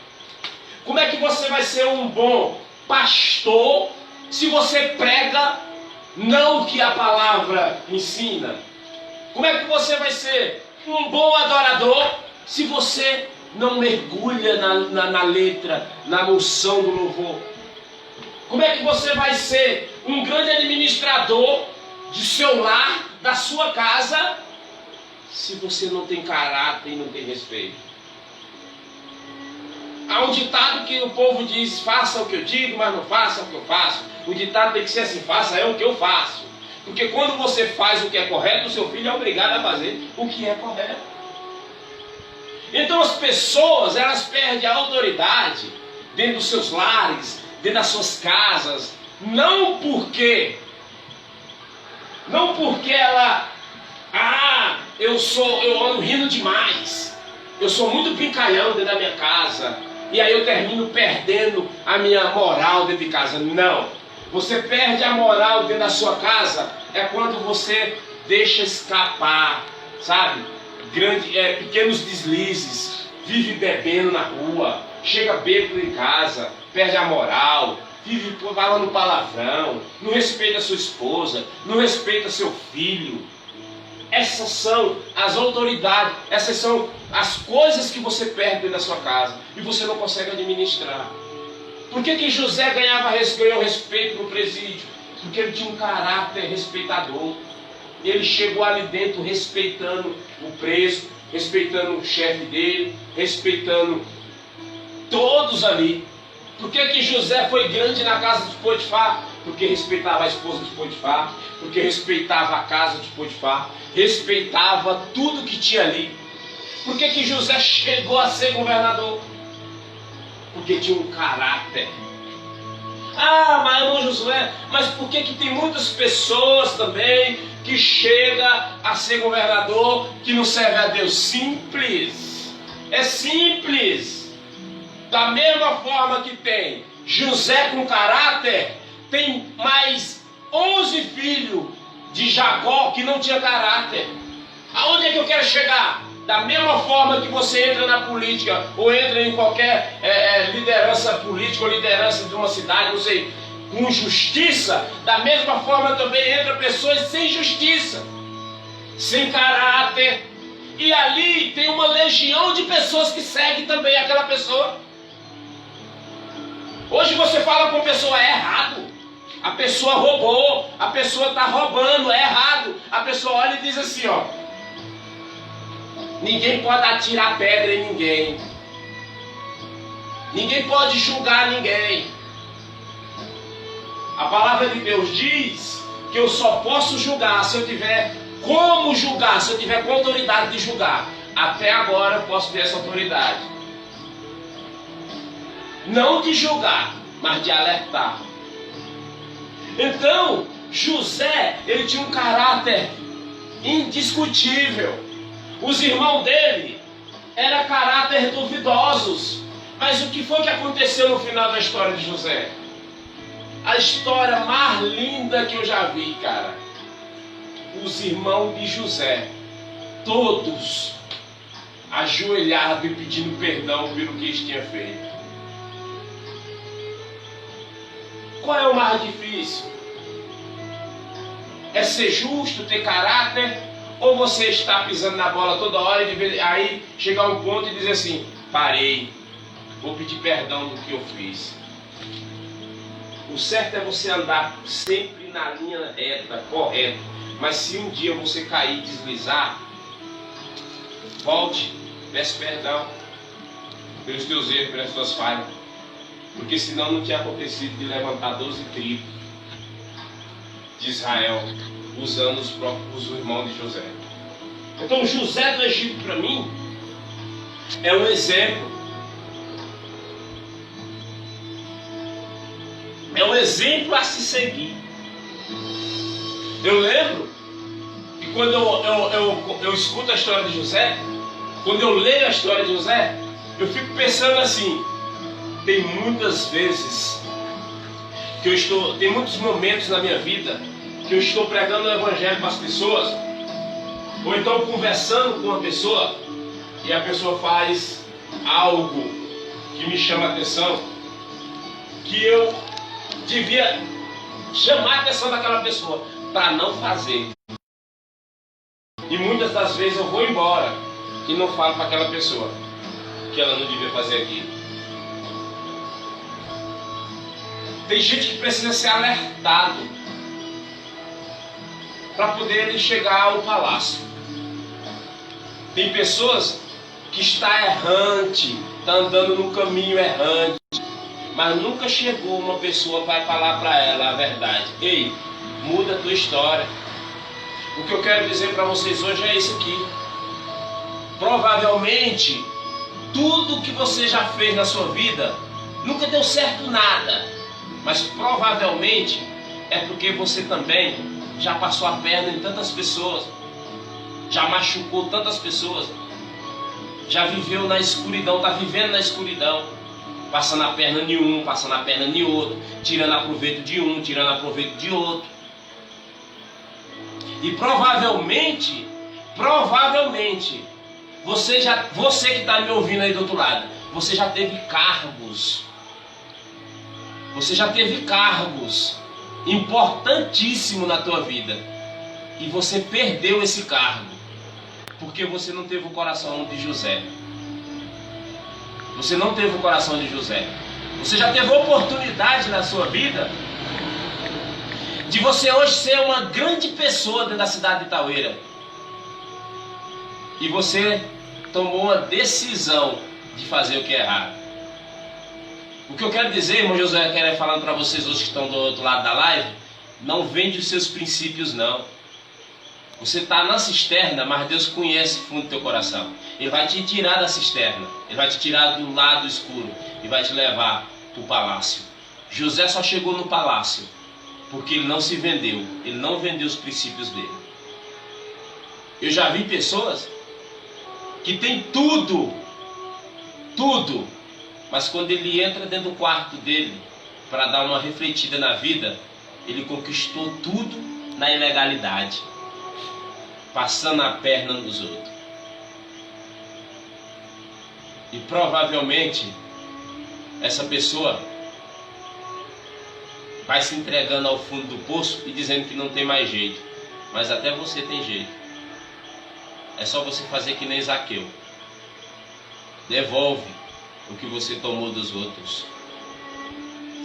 S1: Como é que você vai ser um bom pastor se você prega não o que a palavra ensina? Como é que você vai ser um bom adorador se você não mergulha na letra, na unção do louvor? Como é que você vai ser um grande administrador de seu lar, da sua casa, se você não tem caráter e não tem respeito? Há um ditado que o povo diz, faça o que eu digo, mas não faça o que eu faço. O ditado tem que ser assim, faça o que eu faço. Porque quando você faz o que é correto, o seu filho é obrigado a fazer o que é correto. Então as pessoas, elas perdem a autoridade dentro dos seus lares, dentro das suas casas, não porque ela, eu ando rindo demais, eu sou muito brincalhão dentro da minha casa, e aí eu termino perdendo a minha moral dentro de casa. Não, você perde a moral dentro da sua casa é quando você deixa escapar, sabe, pequenos deslizes, vive bebendo na rua, chega bêbado em casa, perde a moral, vive falando palavrão, não respeita sua esposa, não respeita seu filho. Essas são as autoridades, essas são as coisas que você perde dentro da sua casa e você não consegue administrar. Por que José ganhou respeito no presídio? Porque ele tinha um caráter respeitador. Ele chegou ali dentro respeitando o preso, respeitando o chefe dele, respeitando todos ali. Por que José foi grande na casa de Potifar? Porque respeitava a esposa de Potifar, porque respeitava a casa de Potifar, respeitava tudo que tinha ali. Por que José chegou a ser governador? Porque tinha um caráter. Mas irmão Josué, mas por que tem muitas pessoas também que chegam a ser governador que não serve a Deus? Simples. É simples. Da mesma forma que tem José com caráter, tem mais 11 filhos de Jacó que não tinha caráter. Aonde é que eu quero chegar? Da mesma forma que você entra na política, ou entra em qualquer liderança política, ou liderança de uma cidade, não sei, com justiça, da mesma forma também entra pessoas sem justiça, sem caráter. E ali tem uma legião de pessoas que seguem também aquela pessoa. Hoje você fala com a pessoa, é errado. A pessoa roubou, a pessoa está roubando, é errado. A pessoa olha e diz assim, ninguém pode atirar pedra em ninguém. Ninguém pode julgar ninguém. A palavra de Deus diz que eu só posso julgar se eu tiver como julgar, se eu tiver com autoridade de julgar. Até agora eu posso ter essa autoridade. Não de julgar, mas de alertar. Então, José, ele tinha um caráter indiscutível. Os irmãos dele eram caráter duvidosos. Mas o que foi que aconteceu no final da história de José? A história mais linda que eu já vi, cara. os irmãos de José, todos ajoelhados e pedindo perdão pelo que eles tinham feito. Qual é o mais difícil? É ser justo, ter caráter, ou você está pisando na bola toda hora e aí chegar a um ponto e dizer assim: parei, vou pedir perdão do que eu fiz. O certo é você andar sempre na linha reta, correta. Mas se um dia você cair e deslizar, volte, peça perdão pelos teus erros, pelas tuas falhas. Porque senão não tinha acontecido de levantar 12 tribos de Israel usando os irmãos de José. Então José do Egito para mim é um exemplo. É um exemplo a se seguir. Eu lembro que quando eu escuto a história de José, quando eu leio a história de José, eu fico pensando assim: tem muitas vezes que tem muitos momentos na minha vida que eu estou pregando o evangelho para as pessoas, ou então conversando com uma pessoa, e a pessoa faz algo que me chama a atenção, que eu devia chamar a atenção daquela pessoa para não fazer. E muitas das vezes eu vou embora e não falo para aquela pessoa que ela não devia fazer aquilo. Tem gente que precisa ser alertado para poder chegar ao palácio. Tem pessoas que está errante, está andando no caminho errante, mas nunca chegou uma pessoa para falar para ela a verdade. Ei, muda a tua história. O que eu quero dizer para vocês hoje é isso aqui. Provavelmente, tudo que você já fez na sua vida nunca deu certo nada. Mas provavelmente é porque você também já passou a perna em tantas pessoas, já machucou tantas pessoas, já viveu na escuridão, está vivendo na escuridão, passando a perna em um, passando a perna em outro, tirando aproveito de um, tirando aproveito de outro. E provavelmente, você que está me ouvindo aí do outro lado, você já teve cargos. Você já teve cargos importantíssimos na tua vida. E você perdeu esse cargo. Porque você não teve o coração de José. Você não teve o coração de José. Você já teve oportunidade na sua vida de você hoje ser uma grande pessoa dentro da cidade de Itaueira. E você tomou uma decisão de fazer o que é errado. O que eu quero dizer, irmão José, quero falar para vocês hoje que estão do outro lado da live, não vende os seus princípios não. Você está na cisterna, mas Deus conhece o fundo do teu coração. Ele vai te tirar da cisterna, Ele vai te tirar do lado escuro e vai te levar para o palácio. José só chegou no palácio porque ele não se vendeu, ele não vendeu os princípios dele. Eu já vi pessoas que tem tudo, mas quando ele entra dentro do quarto dele para dar uma refletida na vida, ele conquistou tudo na ilegalidade, passando a perna nos outros. E provavelmente essa pessoa vai se entregando ao fundo do poço e dizendo que não tem mais jeito. Mas até você tem jeito. É só você fazer que nem Zaqueu. Devolve o que você tomou dos outros.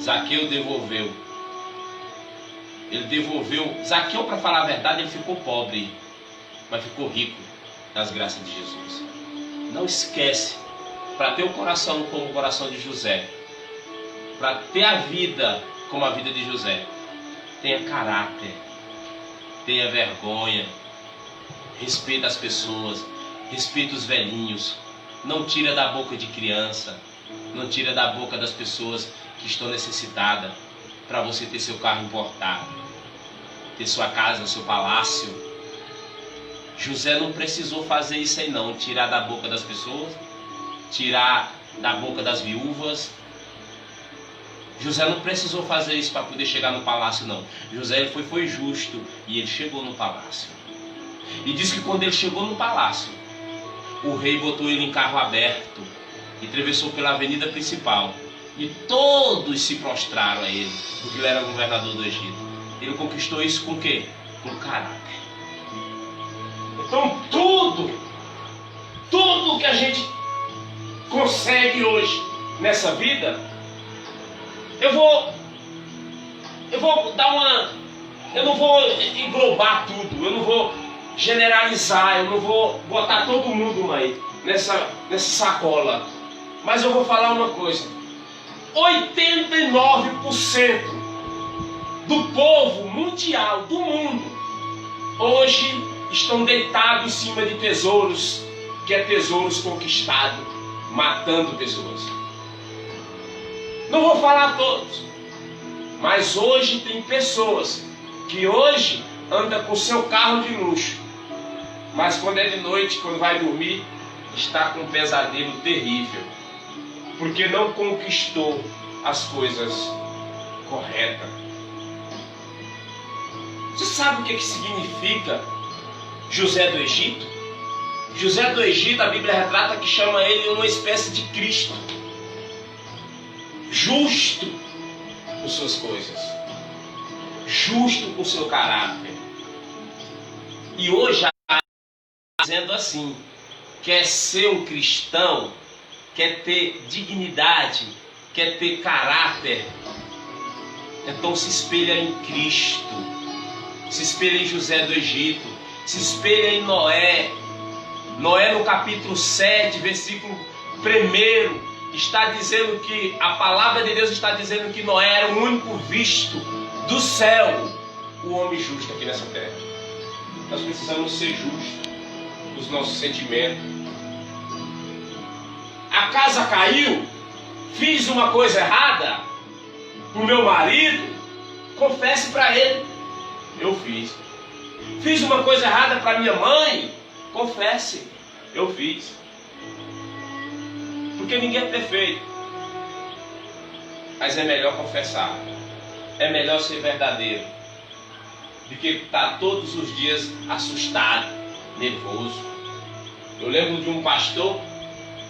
S1: Zaqueu devolveu. Ele devolveu. Zaqueu, para falar a verdade, ele ficou pobre, mas ficou rico nas graças de Jesus. Não esquece, para ter o coração como o coração de José, para ter a vida como a vida de José, tenha caráter, tenha vergonha, respeita as pessoas, respeita os velhinhos, não tira da boca de criança, não tira da boca das pessoas que estão necessitadas, para você ter seu carro importado, ter sua casa, seu palácio. José não precisou fazer isso aí não, tirar da boca das pessoas, tirar da boca das viúvas. José não precisou fazer isso para poder chegar no palácio não. José ele foi justo e ele chegou no palácio. E diz que quando ele chegou no palácio, o rei botou ele em carro aberto e atravessou pela avenida principal. E todos se prostraram a ele, porque ele era governador do Egito. Ele conquistou isso com o quê? Por caráter. Então tudo que a gente consegue hoje nessa vida, eu não vou englobar tudo, eu não vou generalizar, eu não vou botar todo mundo aí nessa sacola. Mas eu vou falar uma coisa: 89% do povo mundial, do mundo, hoje estão deitados em cima de tesouros, que é tesouros conquistados, matando pessoas. Não vou falar todos, mas hoje tem pessoas que hoje andam com seu carro de luxo, mas quando é de noite, quando vai dormir, está com um pesadelo terrível, porque não conquistou as coisas corretas. Você sabe o que significa José do Egito? José do Egito, a Bíblia retrata que chama ele uma espécie de Cristo. Justo com suas coisas. Justo com seu caráter. E hoje está dizendo assim: quer ser um cristão, quer ter dignidade, quer ter caráter, então se espelha em Cristo, se espelha em José do Egito, se espelha em Noé. Noé, no capítulo 7, versículo 1, está dizendo que a palavra de Deus está dizendo que Noé era o único visto do céu, o homem justo aqui nessa terra. Nós precisamos ser justos nos nossos sentimentos. A casa caiu, fiz uma coisa errada para o meu marido, confesse para ele: eu fiz. Fiz uma coisa errada para minha mãe, confesse: eu fiz. Porque ninguém é perfeito, mas é melhor confessar, é melhor ser verdadeiro, do que estar todos os dias assustado, nervoso. Eu lembro de um pastor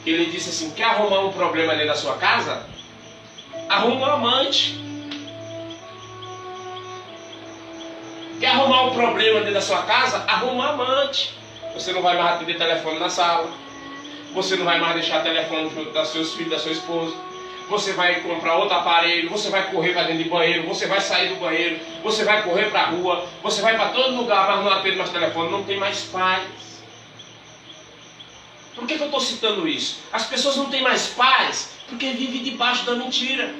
S1: que ele disse assim: quer arrumar um problema dentro da sua casa? Arruma um amante. Quer arrumar um problema dentro da sua casa? Arruma um amante. Você não vai mais atender telefone na sala. Você não vai mais deixar telefone junto dos seus filhos, da sua esposa. Você vai comprar outro aparelho. Você vai correr para dentro de banheiro. Você vai sair do banheiro. Você vai correr para a rua. Você vai para todo lugar, mas não atende mais telefone. Não tem mais paz. Por que eu estou citando isso? As pessoas não têm mais paz porque vivem debaixo da mentira.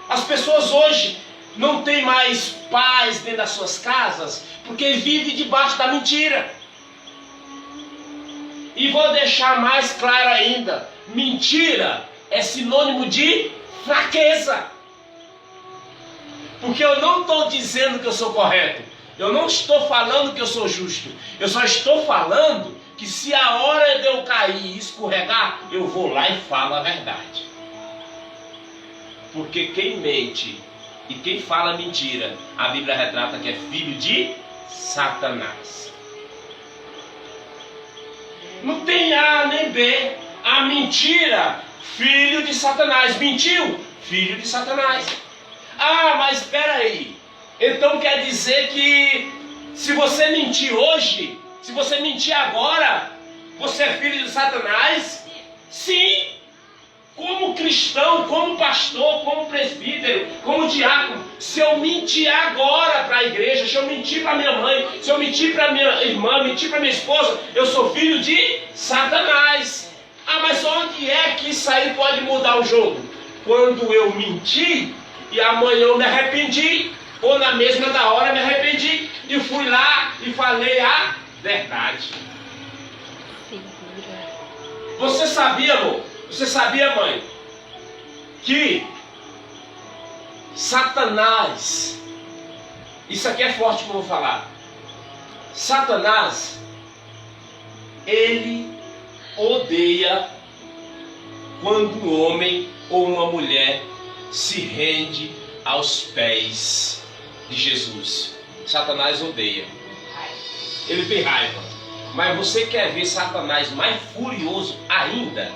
S1: As pessoas hoje não têm mais paz dentro das suas casas porque vivem debaixo da mentira. E vou deixar mais claro ainda: mentira é sinônimo de fraqueza. Porque eu não estou dizendo que eu sou correto. Eu não estou falando que eu sou justo. Eu só estou falando que se a hora de eu cair e escorregar, eu vou lá e falo a verdade. Porque quem mente e quem fala mentira, a Bíblia retrata que é filho de Satanás. Não tem A nem B. A mentira, filho de Satanás. Mentiu, filho de Satanás. Ah, mas espera aí. Então quer dizer que se você mentir hoje, se você mentir agora, você é filho de Satanás? Sim. Como cristão, como pastor, como presbítero, como diácono, se eu mentir agora para a igreja, se eu mentir para minha mãe, se eu mentir para minha irmã, mentir para minha esposa, eu sou filho de Satanás. Ah, mas onde é que isso aí pode mudar o jogo? Quando eu menti e amanhã eu me arrependi, ou na mesma da hora me arrependi e fui lá e falei a verdade. Você sabia, amor? Você sabia, mãe, que Satanás, isso aqui é forte que eu vou falar, Satanás, ele odeia quando um homem ou uma mulher se rende aos pés de Jesus. Satanás odeia. ele tem raiva. Mas você quer ver Satanás mais furioso ainda?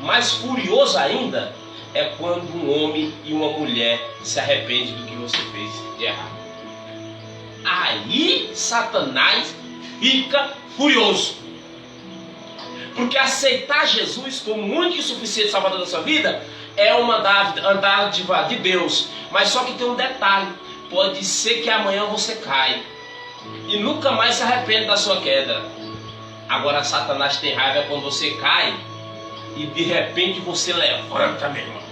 S1: Mais furioso ainda é quando um homem e uma mulher se arrependem do que você fez de errado. Aí Satanás fica furioso. Porque aceitar Jesus como único e suficiente salvador da sua vida é uma dádiva de Deus. Mas só que tem um detalhe. Pode ser que amanhã você caia e nunca mais se arrepende da sua queda. Agora Satanás tem raiva quando você cai e de repente você levanta, meu irmão.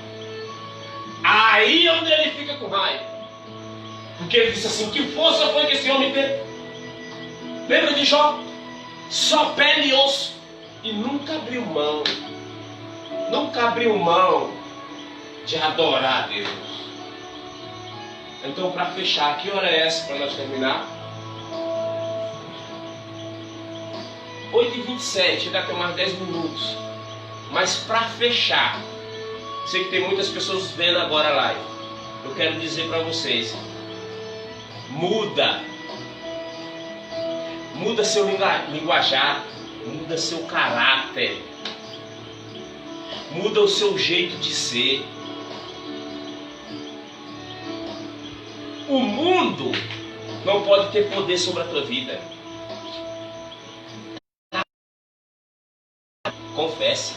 S1: Aí é onde ele fica com raiva. Porque ele disse assim: que força foi que esse homem teve? Lembra de Jó? Só pele e osso. E nunca abriu mão. Nunca abriu mão de adorar a Deus. Então, para fechar, que hora é essa para nós terminar? 8h27, ainda tem mais 10 minutos. Mas para fechar, sei que tem muitas pessoas vendo agora a live. Eu quero dizer para vocês: muda. Muda seu linguajar. Muda seu caráter. Muda o seu jeito de ser. O mundo não pode ter poder sobre a tua vida. Confesse.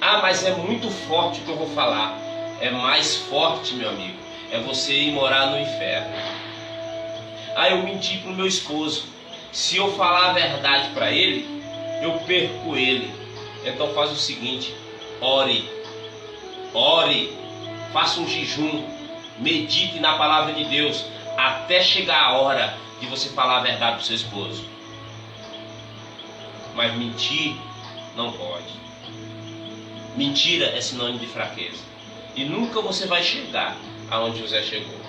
S1: Ah, mas é muito forte o que eu vou falar. É mais forte, meu amigo. É você ir morar no inferno. Ah, eu menti pro meu esposo. Se eu falar a verdade para ele, eu perco ele. Então faz o seguinte: ore. Ore. Faça um jejum. Medite na palavra de Deus até chegar a hora de você falar a verdade pro seu esposo. Mas mentir não pode. Mentira é sinônimo de fraqueza. E nunca você vai chegar aonde José chegou.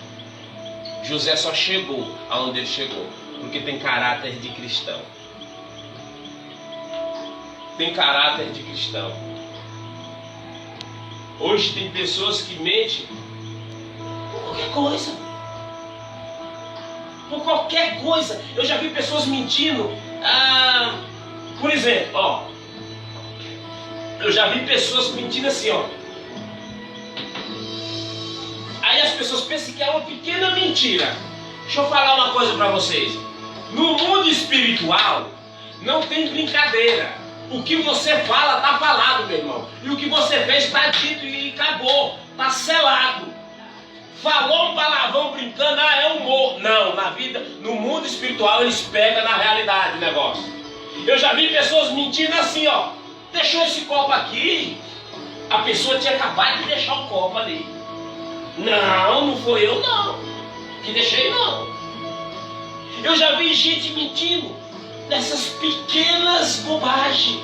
S1: José só chegou aonde ele chegou porque tem caráter de cristão. Tem caráter de cristão. Hoje tem pessoas que mentem por qualquer coisa. Por qualquer coisa. Eu já vi pessoas mentindo. Por exemplo, eu já vi pessoas mentindo assim, Aí as pessoas pensam que é uma pequena mentira. Deixa eu falar uma coisa para vocês. No mundo espiritual, não tem brincadeira. O que você fala está falado, meu irmão. E o que você fez está dito e acabou. Está selado. Falou um palavrão brincando, é humor. Não, na vida, no mundo espiritual, eles pegam na realidade o negócio. Eu já vi pessoas mentindo assim, deixou esse copo aqui, a pessoa tinha acabado de deixar o copo ali. Não foi eu não, que deixei não. Eu já vi gente mentindo nessas pequenas bobagens.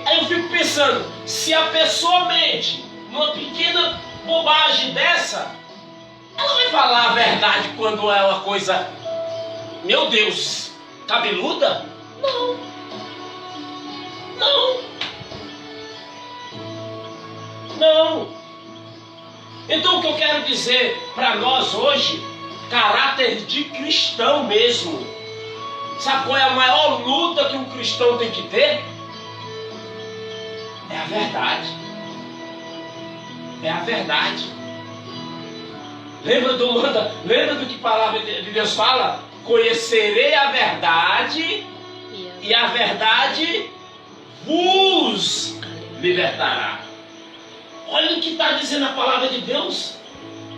S1: Aí eu fico pensando, se a pessoa mente numa pequena bobagem dessa, ela vai falar a verdade quando é uma coisa, meu Deus, cabeluda? Não. Então o que eu quero dizer para nós hoje, caráter de cristão mesmo. Sabe qual é a maior luta que um cristão tem que ter? É a verdade. É a verdade. Lembra do que a palavra de Deus fala? Conhecerei a verdade e a verdade vos libertará. Olha o que está dizendo a palavra de Deus.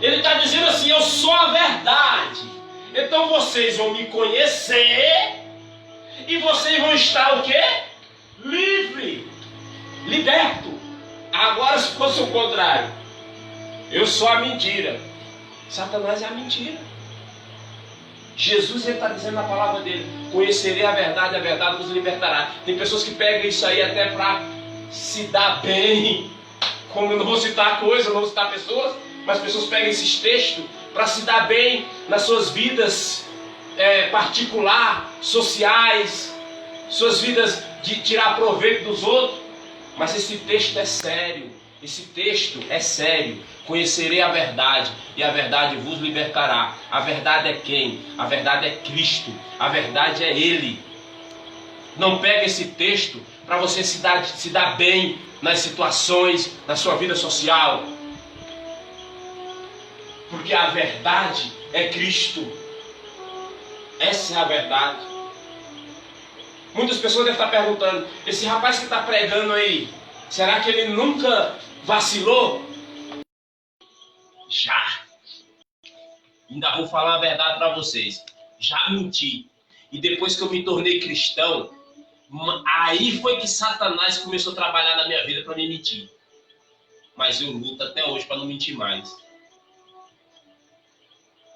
S1: Ele está dizendo assim: eu sou a verdade. Então vocês vão me conhecer e vocês vão estar o quê? Livre, liberto. Agora, se fosse o contrário, eu sou a mentira, Satanás é a mentira. Jesus está dizendo na palavra dele: conhecerei a verdade vos libertará. Tem pessoas que pegam isso aí até para se dar bem. Como eu não vou citar coisas, não vou citar pessoas, mas pessoas pegam esses textos para se dar bem nas suas vidas particular, sociais, suas vidas de tirar proveito dos outros. Mas esse texto é sério. Esse texto é sério. Conhecerei a verdade e a verdade vos libertará. A verdade é quem? A verdade é Cristo. A verdade é Ele. Não pega esse texto para você se dar bem nas situações, na sua vida social. Porque a verdade é Cristo. Essa é a verdade. Muitas pessoas devem estar perguntando, esse rapaz que está pregando aí, será que ele nunca vacilou? Já. Ainda vou falar a verdade para vocês. Já menti. E depois que eu me tornei cristão, aí foi que Satanás começou a trabalhar na minha vida para me mentir. Mas eu luto até hoje para não mentir mais.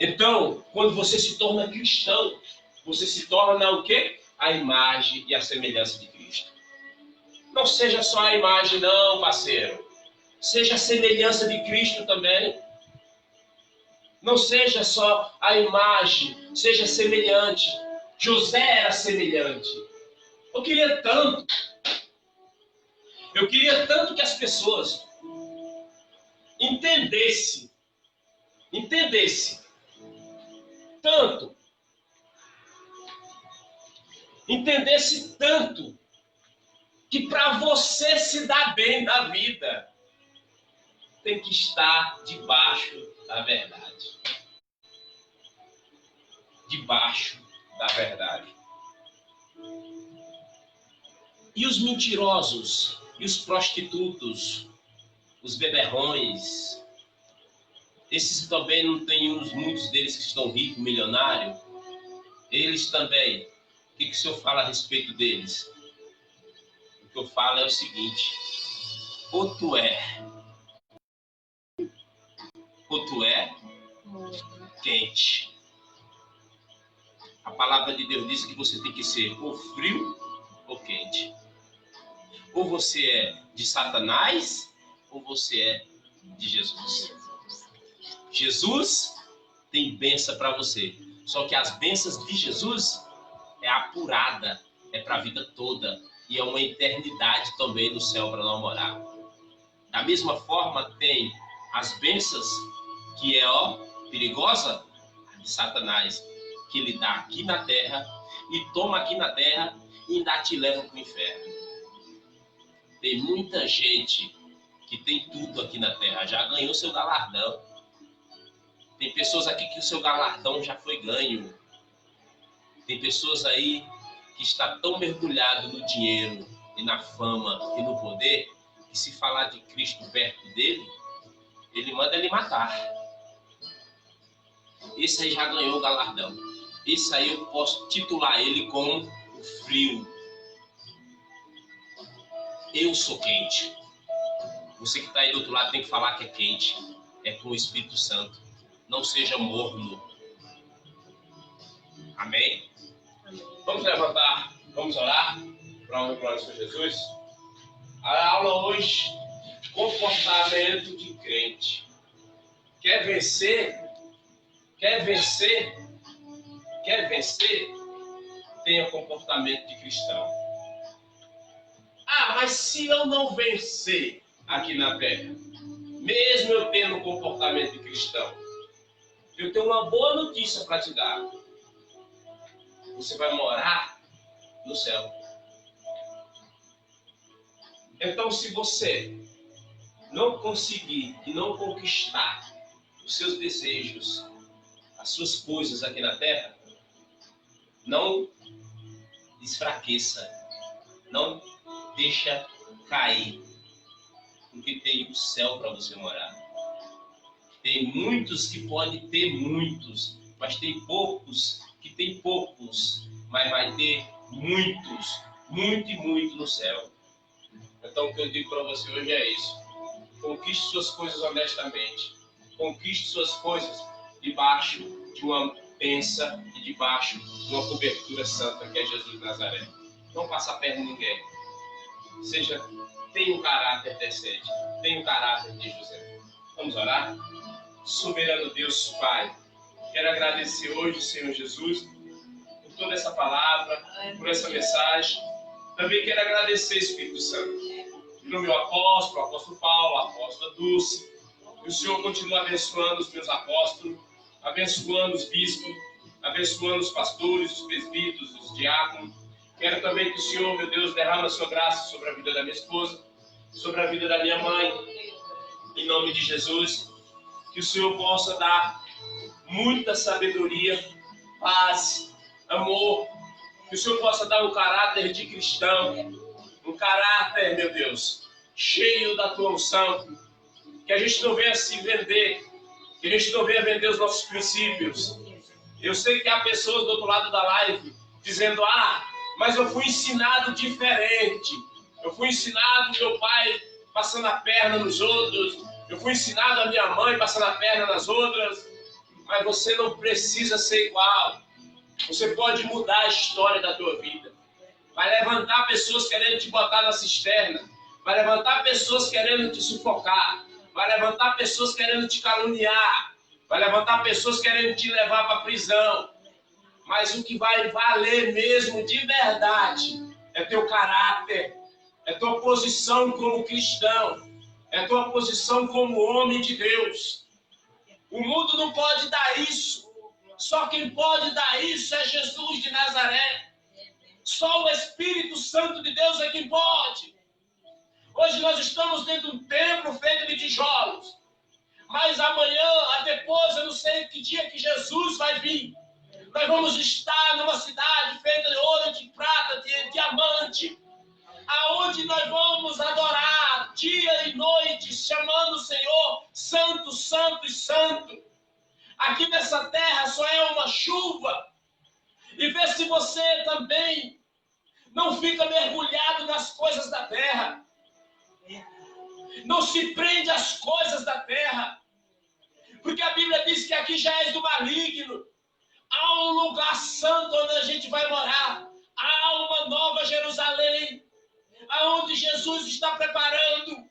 S1: Então, quando você se torna cristão, você se torna o quê? A imagem e a semelhança de Cristo. Não seja só a imagem, não, parceiro. Seja a semelhança de Cristo também. Não seja só a imagem, seja semelhante. José era semelhante. Eu queria tanto que as pessoas entendessem tanto que para você se dar bem na vida, tem que estar debaixo da verdade. Debaixo da verdade. E os mentirosos, e os prostitutos, os beberrões, esses também não tem muitos deles que estão ricos, milionários. Eles também. O que o senhor fala a respeito deles? O que eu falo é o seguinte: ou tu é quente. A palavra de Deus diz que você tem que ser ou frio ou quente. Ou você é de Satanás, ou você é de Jesus. Jesus tem bênção para você. Só que as bênçãos de Jesus é apurada, é para a vida toda. E é uma eternidade também no céu para não morar. Da mesma forma, tem as bênçãos que é perigosa de Satanás, que ele dá aqui na terra e toma aqui na terra e ainda te leva para o inferno. Tem muita gente que tem tudo aqui na terra, já ganhou seu galardão. Tem pessoas aqui que o seu galardão já foi ganho. Tem pessoas aí que está tão mergulhado no dinheiro e na fama e no poder, que se falar de Cristo perto dele, ele manda ele matar. Esse aí já ganhou o galardão. Esse aí eu posso titular ele como o frio. Eu sou quente. Você que está aí do outro lado tem que falar que é quente. É com o Espírito Santo. Não seja morno. Amém? Vamos levantar, vamos orar para a honra e glória do Senhor Jesus. A aula hoje, comportamento de crente. Quer vencer? Tenha comportamento de cristão. Ah, mas se eu não vencer aqui na terra, mesmo eu tendo um comportamento de cristão, eu tenho uma boa notícia para te dar. Você vai morar no céu. Então, se você não conseguir e não conquistar os seus desejos, as suas coisas aqui na terra, não desfraqueça, não deixa cair, porque tem o céu para você morar. Tem muitos que podem ter muitos, mas tem poucos que tem poucos, mas vai ter muitos, muito e muito no céu. Então o que eu digo para você hoje é isso: conquiste suas coisas honestamente, conquiste suas coisas debaixo de uma bênção e debaixo de uma cobertura santa que é Jesus de Nazaré. Não passa a perna em ninguém. Tenha um caráter decente, tenha um caráter de José. Vamos orar? Soberano Deus Pai, quero agradecer hoje, Senhor Jesus, por toda essa palavra, por essa mensagem. Também quero agradecer, Espírito Santo, no meu apóstolo, o apóstolo Paulo, a apóstola Dulce. Que o Senhor continue abençoando os meus apóstolos, abençoando os bispos, abençoando os pastores, os presbíteros, os diáconos. Quero também que o Senhor, meu Deus, derrame a sua graça sobre a vida da minha esposa, sobre a vida da minha mãe, em nome de Jesus. Que o Senhor possa dar muita sabedoria, paz, amor. Que o Senhor possa dar um caráter de cristão, um caráter, meu Deus, cheio da tua unção. Que a gente não venha se vender, que a gente não venha vender os nossos princípios. Eu sei que há pessoas do outro lado da live dizendo: mas eu fui ensinado diferente. Eu fui ensinado meu pai passando a perna nos outros. Eu fui ensinado a minha mãe passando a perna nas outras. Mas você não precisa ser igual. Você pode mudar a história da tua vida. Vai levantar pessoas querendo te botar na cisterna. Vai levantar pessoas querendo te sufocar. Vai levantar pessoas querendo te caluniar. Vai levantar pessoas querendo te levar para a prisão. Mas o que vai valer mesmo de verdade é teu caráter. É tua posição como cristão. É tua posição como homem de Deus. O mundo não pode dar isso. Só quem pode dar isso é Jesus de Nazaré. Só o Espírito Santo de Deus é quem pode. Hoje nós estamos dentro de um templo feito de tijolos. Mas amanhã, depois, eu não sei que dia que Jesus vai vir. Nós vamos estar numa cidade feita de ouro, de prata, de diamante. Aonde nós vamos adorar dia e noite, chamando o Senhor Santo, Santo e Santo. Aqui nessa terra só é uma chuva. E vê se você também não fica mergulhado nas coisas da terra. Não se prende às coisas da terra. Porque a Bíblia diz que aqui já és do maligno. Há um lugar santo onde a gente vai morar. Há uma nova Jerusalém, aonde Jesus está preparando.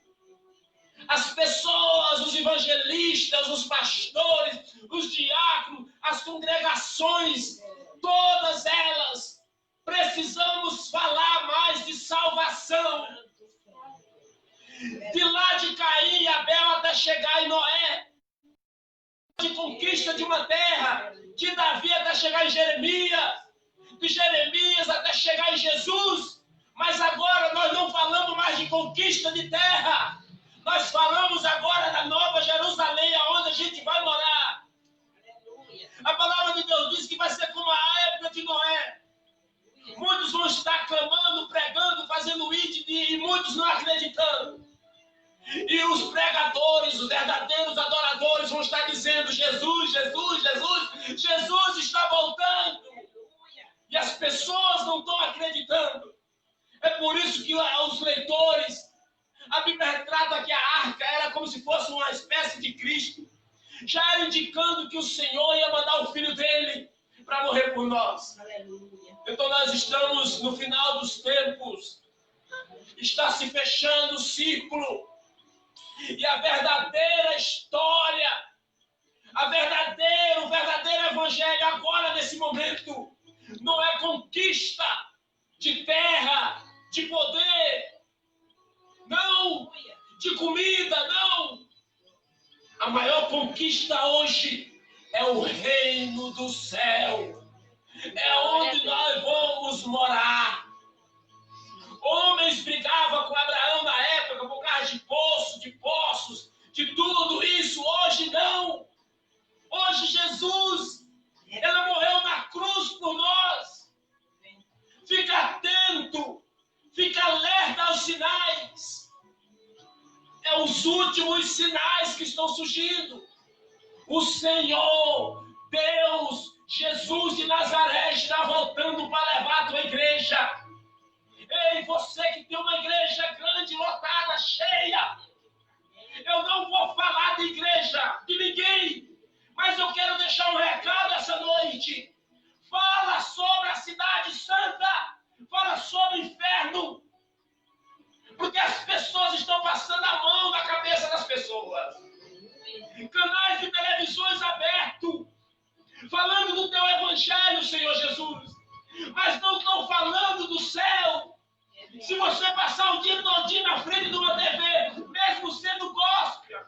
S1: As pessoas, os evangelistas, os pastores, os diáconos, as congregações, todas elas, precisamos falar mais de salvação. De lá de Caim e Abel até chegar em Noé, de conquista de uma terra, de Davi até chegar em Jeremias, de Jeremias até chegar em Jesus. Mas agora nós não falamos mais de conquista de terra. Nós falamos agora da nova Jerusalém, aonde a gente vai morar. A palavra de Deus diz que vai ser como a época de Noé. Muitos vão estar clamando, pregando, fazendo e muitos não acreditando. E os pregadores, os verdadeiros adoradores vão estar dizendo: Jesus, Jesus, Jesus, Jesus está voltando. E as pessoas não estão acreditando. É por isso que os leitores, a Bíblia retrata que a arca era como se fosse uma espécie de Cristo. Já era indicando que o Senhor ia mandar o Filho dele para morrer por nós. Aleluia. Então nós estamos no final dos tempos. Está se fechando o círculo. E a verdadeira história, o verdadeiro evangelho agora nesse momento, não é conquista de terra, de poder, não, de comida, não. A maior conquista hoje é o reino do céu. É onde nós vamos morar. Homens brigavam com Abraão na época por causa de poços, de tudo isso. Hoje não. Hoje Jesus, ele morreu na cruz por nós. Fica atento, fica alerta aos sinais. É os últimos sinais que estão surgindo. O Senhor, Deus, Jesus de Nazaré está voltando para levar a tua igreja. Ei, você que tem uma igreja grande, lotada, cheia. Eu não vou falar de igreja, de ninguém. Mas eu quero deixar um recado essa noite. Fala sobre a cidade santa. Fala sobre o inferno. Porque as pessoas estão passando a mão na cabeça das pessoas. Canais de televisões abertos. Falando do teu evangelho, Senhor Jesus. Mas não estão falando do céu. Se você passar o dia todinho na frente de uma TV, mesmo sendo gospel,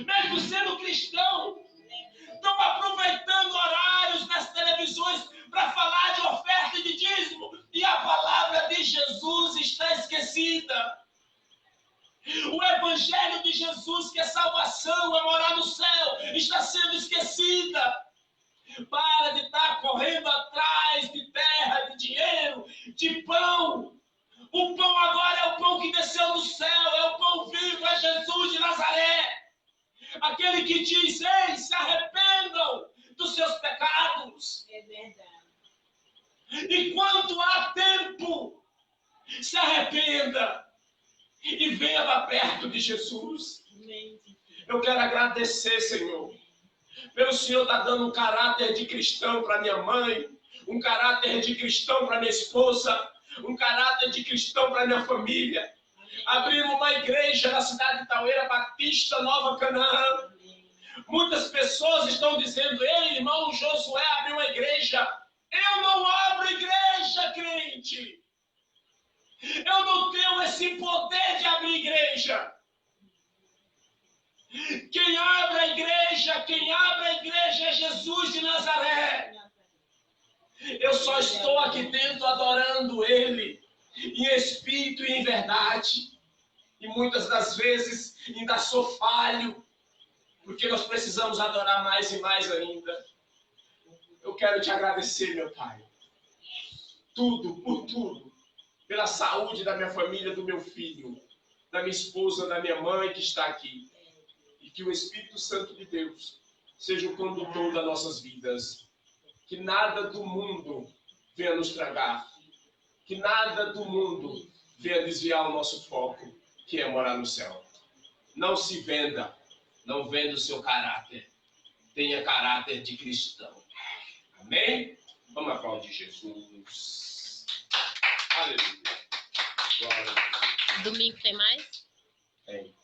S1: mesmo sendo cristão, estão aproveitando horários nas televisões para falar de oferta e de dízimo, e a palavra de Jesus está esquecida. O evangelho de Jesus, que é salvação, é morar no céu, está sendo esquecida. Para de estar correndo atrás de terra, de dinheiro, de pão. O pão agora é o pão que desceu do céu, é o pão vivo, é Jesus de Nazaré. Aquele que diz: ei, se arrependam dos seus pecados.
S3: É verdade.
S1: Enquanto há tempo, se arrependa e venha lá perto de Jesus. Eu quero agradecer, Senhor, pelo Senhor estar dando um caráter de cristão para minha mãe, um caráter de cristão para minha esposa, um caráter de cristão para minha família. Abrimos uma igreja na cidade de Taueira Batista, Nova Canaã. Muitas pessoas estão dizendo: ei, irmão Josué abriu uma igreja. Eu não abro igreja, crente. Eu não tenho esse poder de abrir igreja. Quem abre a igreja é Jesus de Nazaré. Eu só estou aqui dentro adorando Ele, em espírito e em verdade. E muitas das vezes ainda sou falho, porque nós precisamos adorar mais e mais ainda. Eu quero te agradecer, meu Pai. Tudo, por tudo. Pela saúde da minha família, do meu filho, da minha esposa, da minha mãe que está aqui. E que o Espírito Santo de Deus seja o condutor das nossas vidas. Que nada do mundo venha nos tragar. Que nada do mundo venha desviar o nosso foco, que é morar no céu. Não se venda. Não venda o seu caráter. Tenha caráter de cristão. Amém? Vamos aplaudir Jesus. Aleluia. Glória a Deus.
S2: Domingo tem mais?
S1: Tem.